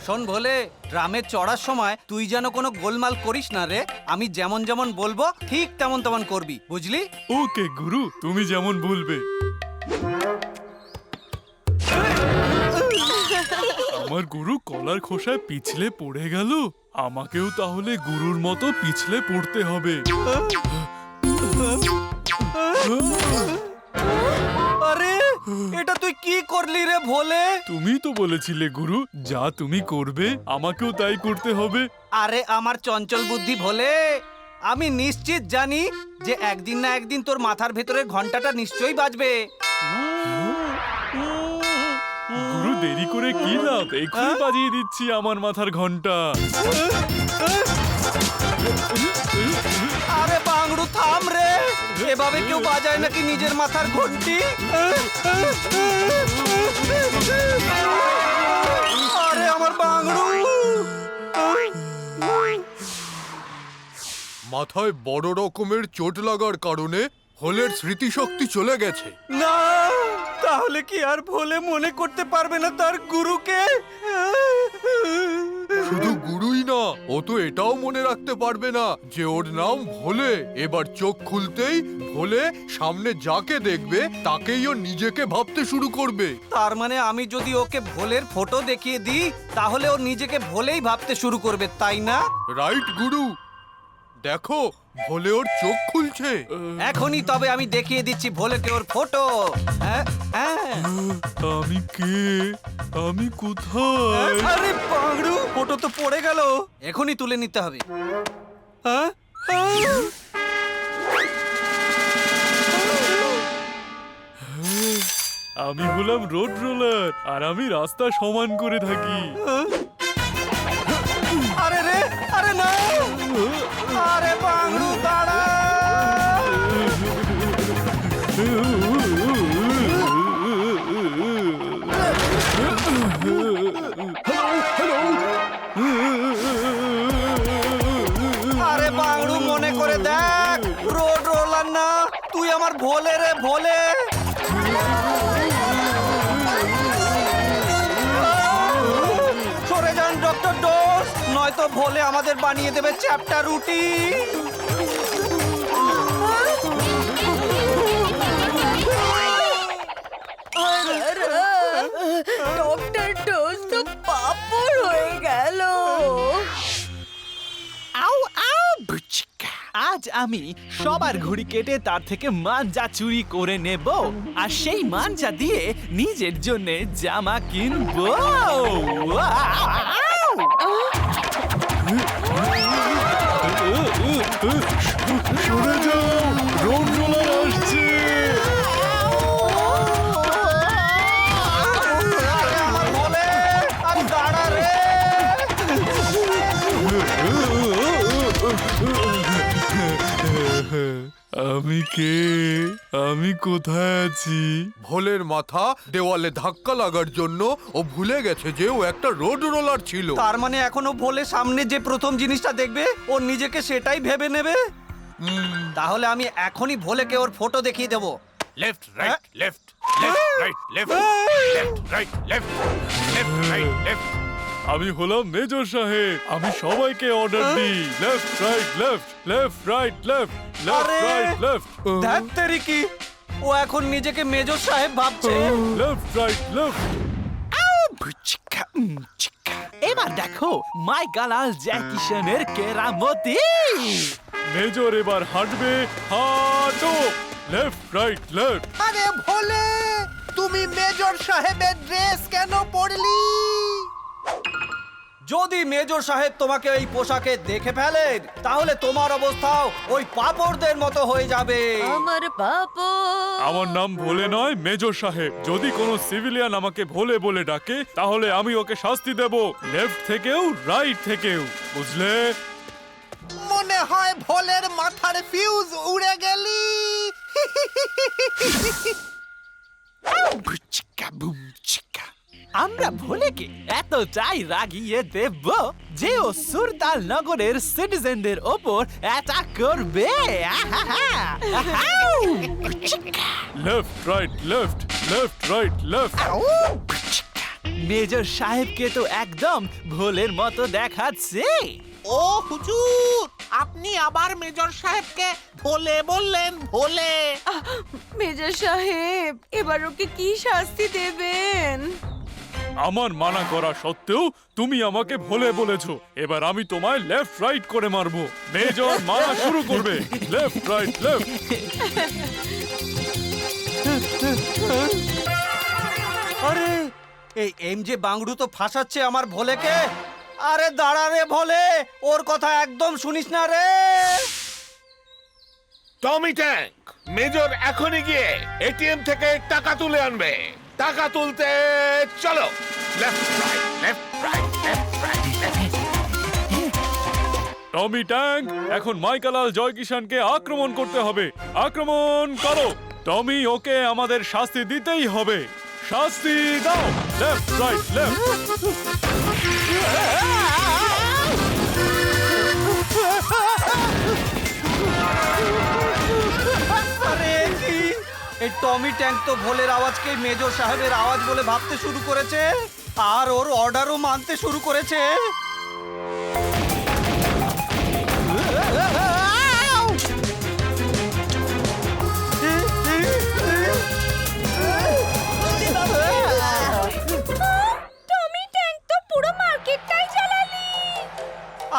শোন ভোলে, ড্রামে চড়ার সময় তুই যেন কোনো গোলমাল করিস না রে। আমি যেমন যেমন বলবো ঠিক তেমন তেমন করবি, বুঝলি? ওকে গুরু, তুমি যেমন বলবে। আমার গুরু কলার খোসায় পিছলে পড়ে গেল, আমাকেও তাহলে গুরুর মতো পিছলে পড়তে হবে। আরে এটা তুই কি করলি রে ভোলে? তুমি তো বলেছিলে গুরু, যা তুমি করবে আমাকেও তাই করতে হবে। আরে আমার চঞ্চল বুদ্ধি ভোলে, আমি নিশ্চিত জানি যে একদিন না একদিন তোর মাথার ভেতরে ঘন্টাটা নিশ্চয়ই বাজবে। গুরু দেরি করে কি লাভ, এক্ষুনি বাজিয়ে দিচ্ছি আমার মাথার ঘন্টা। আরে বাংড়ু থাম রে, এভাবে কেউ বাজায় নাকি নিজের মাথার ঘন্টি? আরে আমার বাংড়ু! মাথায় বড় রকমের চোট লাগার কারণে ভোলের স্মৃতিশক্তি চলে গেছে। না, তাহলে কি আর ভোলে মনে করতে পারবে না তার গুরুকে? শুধু গুরুই না, ও তো এটাও মনে রাখতে পারবে না যে ওর নাম ভোলে। এবার চোখ খুলতেই ভোলে সামনে যাকে দেখবে তাকেই ও নিজেকে ভাবতে শুরু করবে। তার মানে আমি যদি ওকে ভোলের ফটো দেখিয়ে দিই তাহলে ও নিজেকে ভোলেই ভাবতে শুরু করবে, তাই না? রাইট গুরু, দেখো ভোলে ওর চোখ খুলছে। এখনই তবে আমি দেখিয়ে দিচ্ছি ভোলেকে ওর ফটো। হ্যাঁ, হ্যাঁ। আমি কে? আমি কোথায়? আরে বাংড়ু, ফটো তো পড়ে গেল, এখনই তুলে নিতে হবে। হ্যাঁ? আমি হলাম রোড রোলার, আর আমি রাস্তা সমান করে থাকি। আরে রে, আরে না! আরে বাংড়ু দাঁড়া! আরে বাংড়ু, মনে করে দেখ, রোড রোলার না, তুই আমার ভোলে রে, ভোলে। সরে যান ডক্টর ডোস, নয়তো ভোলে আমাদের বানিয়ে দেবে চ্যাপ্টার রুটি। ডক্টর ডোজ তো পাপড় হয়ে গেল। আউ আউ বুচিকা, আজ আমি সবার ঘুড়ি কেটে তার থেকে মাঞ্জা চুরি করে নেব, আর সেই মাঞ্জা দিয়ে নিজের জন্য জামা কিনবো। সরে যাও, রোড রোলার আসছে। আমার ভোলে, আরে দাঁড়া রে! আমি কে? আমি কোথায় আছি? ভোলের মাথা দেওয়ালে ধাক্কা লাগার জন্য ও ভুলে গেছে যে ও একটা রোড রোলার ছিল। তার মানে এখনো ভোলে সামনে যে প্রথম জিনিসটা দেখবে ও নিজেকে সেটাই ভেবে নেবে। তাহলে আমি এখনই ভোলেকে ওর ফটো দেখিয়ে দেবো। Left right left left right left left right left left right left. আমি হলাম মেজর সাহেব, আমি সবাইকে অর্ডার দিই, left right left, left right left, left আরে! রাইট লেফট, ধ্যাৎ তেরিকি, ও এখন নিজেকে মেজর সাহেব ভাবছে। Left right left. বুচিকা, চিকা। এবার দেখো মাইকেল জ্যাকসনের কেরামতি। মেজর এবার হাঁটবে, হাঁটো, লেফট রাইট লেফট। আরে ভোলে, তুমি মেজর সাহেবের ড্রেস কেন পরলি? যদি মেজর সাহেব তোমাকে এই পোশাকে দেখে ফেলেন তাহলে তোমার অবস্থাও ওই পাপড়দের মতো হয়ে যাবে। আমার পাপড়। আমার নাম ভোলে নয়, মেজর সাহেব। যদি কোনো সিভিলিয়ান আমাকে ভোলে বলে ডাকে তাহলে আমি ওকে শাস্তি দেব, লেফট থেকেও রাইট থেকেও, বুঝলে? মনে হয় ভোলের মাথার ফিউজ উড়ে গেলি। বুচিকা, বুম, চিকা। আমরা ভোলেকে এতটাই রাগিয়ে দেব যে ও সুরতাল নগরের সিটিজেনদের ওপর অ্যাটাক করবে। Left right left, left right left. Major সাহেবকে তো একদম ভোলের মতো দেখাচ্ছে। ও হুজুর, আপনি আবার মেজর সাহেবকে ভোলে বললেন, ভোলে। মেজর সাহেব এবার ওকে কি শাস্তি দেবেন? আমার মানা করা সত্ত্বেও তুমি আমাকে ভোলে বলেছো। এবার আমি তোমায় লেফট রাইট করে মারবো। মেজর মারা শুরু করবে। Left right left. আরে এই এমজে বাংড়ু তো ফাঁসাচ্ছে আমার ভোলেকে। আরে দাঁড়া রে ভোলে, ওর কথা একদম শুনিস না রে। টমি ট্যাঙ্ক, মেজর এখনই গিয়ে এটিএম থেকে টাকা তুলে আনবে। টাকা তুলতে চলো। Left right left right left right left. Tommy tank, এখন মাইকেলাল জয় কিষানকে আক্রমণ করতে হবে। আক্রমণ করো। টমি, ওকে আমাদের শাস্তি দিতেই হবে। শাস্তি দাও। Left right left. আরে কি এই টমি ট্যাঙ্ক তো ভোলের আওয়াজকে মেজর সাহেবের আওয়াজ বলে ভাবতে শুরু করেছে, আর ওর অর্ডারও মানতে শুরু করেছে। টমি ট্যাঙ্ক তো পুরো মার্কেটটাই জ্বালালি।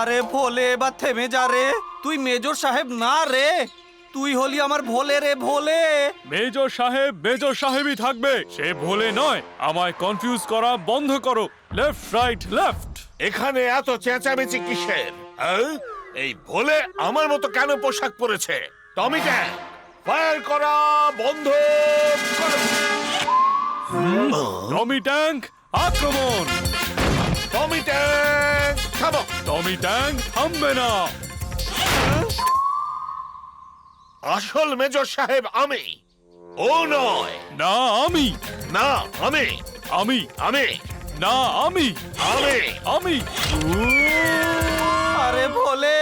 আরে ভোলে, এবার থেমে যা রে। তুই মেজর সাহেব না রে, তুই হলি আমার ভোলে রে, ভোলে। মেজর সাহেবই থাকবে, সে ভোলে নয়। আমায় কনফিউজ করা বন্ধ করো। Left right left. এখানে এত চেঁচামেচি কিসের? এই ভোলে আমার মতো কেন পোশাক পরেছে? টমি ট্যাঙ্ক, ফায়ার করা বন্ধ করো। টমি ট্যাঙ্ক, আক্রমণ। টমি ট্যাঙ্ক, থামো। টমি ট্যাঙ্ক থামবে না। আসল মেজর সাহেব আমি, ও নয়। না আমি। না আমি, আমি। আমি, না আমি। আমি। আমি। আরে ভোলে,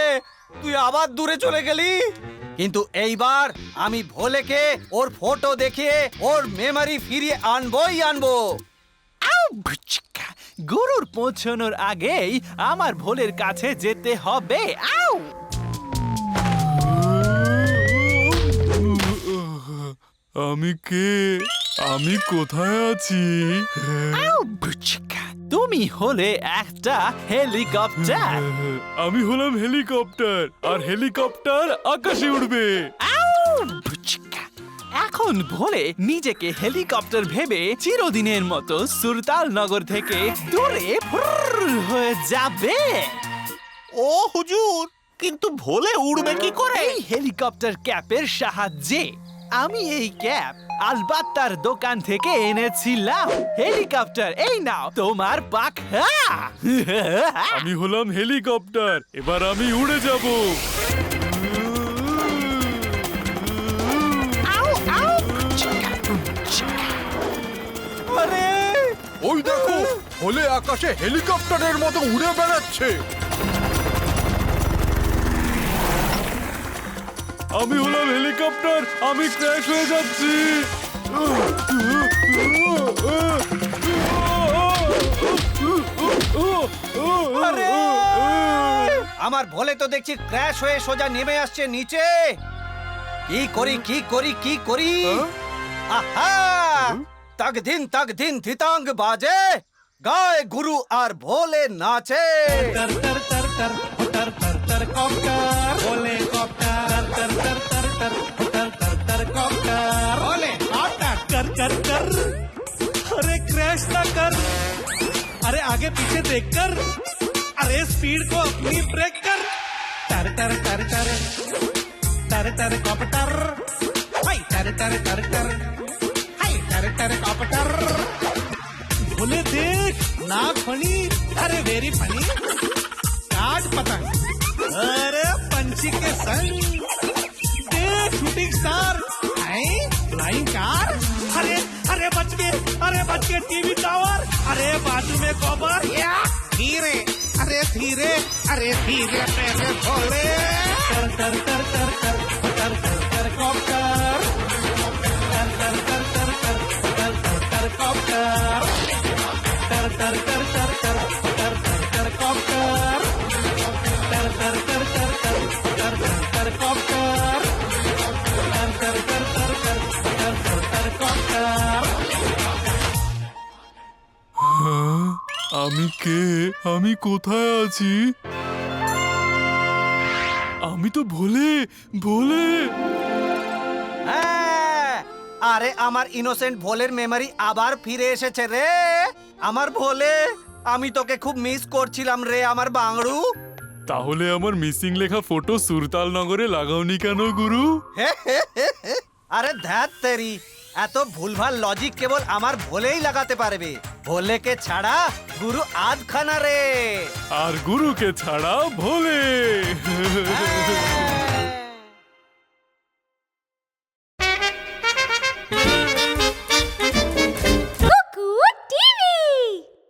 তুই আবার দূরে চলে গেলি। কিন্তু এইবার আমি ভোলেকে ওর ফটো দেখিয়ে ওর মেমরি ফিরিয়ে আনবোই আনবো। গুরুর পৌঁছানোর আগেই আমার ভোলের কাছে যেতে হবে। আউ! আমি কে? আমি কোথায় আছি? তুমি হলে একটা হেলিকপ্টার। আমি হলাম হেলিকপ্টার, আর হেলিকপ্টার আকাশে উড়বে। এখন ভোলে নিজেকে হেলিকপ্টার ভেবে চিরদিনের মতো সুরতাল নগর থেকে দূরে ফুরর হয়ে যাবে। ও হুজুর, কিন্তু ভোলে উড়বে কি করে? এই হেলিকপ্টার ক্যাপের সাহায্যে। আমি এই ক্যাপ আলবাত্তার দোকান থেকে এনেছিলাম। হেলিকপ্টার, এই নাও তোমার পাখা। আমি হলাম হেলিকপ্টার, এবার আমি উড়ে যাব। আরে ওই দেখো, ভোলে আকাশে হেলিকপ্টারের মতো উড়ে বেড়াচ্ছে। আমি হলাম হেলিকপ্টার, আমি ক্র্যাশ হয়ে যাচ্ছি। আরে আমার ভোলে তো দেখছি ক্র্যাশ হয়ে সোজা নেমে আসছে নিচে। কি করি কি করি কি করি? আহা, তক দিন থিতাঙ্গ বাজে, গায় গুরু আর ভোলে নাচে। अरे क्रैश ना कर, अरे आगे पीछे देख कर, अरे स्पीड को अपनी ब्रेक कर। टर टर टर टर टर टर कॉप्टर, हाय टर टर टर टर, हाय टर टर कॉप्टर। भोले देख, नाक फनी, अरे वेरी फनी। काट पतंग, अरे पंछी के संग। देख शूटिंग स्टार, फ्लाइंग कार। अरे अरे बच के टीवी टावर। अरे बाजू में कॉपर। धीरे, अरे धीरे, अरे धीरे मेरे भोले। कर कर कर कर कर कर कर कर कॉप्टर, कर कर कर कर कर कर कर कर कॉप्टर, कर टर टर टर टर टर टर टर कॉप्टर टर टर टर टर टर टर टर टर कॉप्टर टर टर टर टर टर टर टर टर कॉप्टर আমি কে? আমি কোথায় আছি? আমি তো ভোলে ভোলে। হ্যাঁ, আরে আমার ইনোসেন্ট ভোলের মেমরি আবার ফিরে এসেছে রে। আমার ভোলে, আমি তোকে খুব মিস করছিলাম রে আমার বাংড়ু। তাহলে আমার মিসিং লেখা ফটো সুরতাল নগরে লাগাওনি কেন গুরু? আরে ধ্যাত তেরি, এত ভুলভাল লজিক কেবল আমার ভোলেই লাগাতে পারবে। ভোলেকে ছাড়া গুরু আধখানা রে। আর গুরুকে ছাড়া ভোলে।